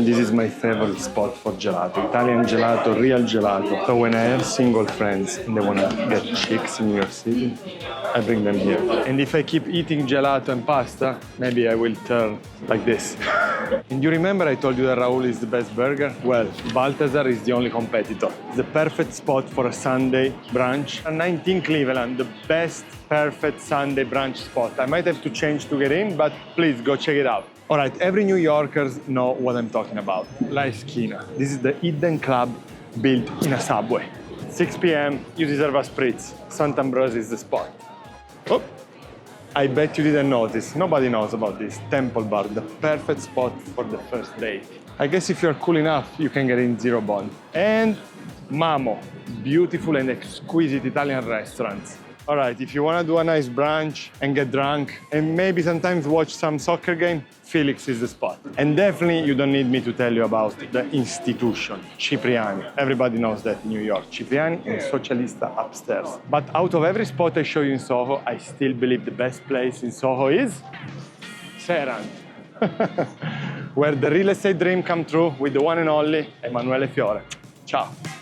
This is my favorite spot for gelato. Italian gelato, real gelato. So when I have single friends and they want to get chicks in New York City, I bring them here. And if I keep eating gelato and pasta, maybe I will turn like this. And you remember I told you that Raul is the best burger? Well, Balthazar is the only competitor. It's the perfect spot for a Sunday brunch. 19 Cleveland, the best perfect Sunday brunch spot. I might have to change to get in, but please go check it out. All right, every New Yorkers know what I'm talking about. La Esquina. This is the hidden club built in a subway. 6 p.m., you deserve a spritz. Sant'Ambrose is the spot. Oh, I bet you didn't notice. Nobody knows about this. Temple Bar, the perfect spot for the first date. I guess if you're cool enough, you can get in Zero Bond. And Mamo, beautiful and exquisite Italian restaurants. All right, if you want to do a nice brunch and get drunk and maybe sometimes watch some soccer game, Felix is the spot. And definitely you don't need me to tell you about the institution, Cipriani. Everybody knows that in New York, Cipriani and Socialista upstairs. But out of every spot I show you in Soho, I still believe the best place in Soho is Seran, where the real estate dream come true with the one and only Emanuele Fiore. Ciao.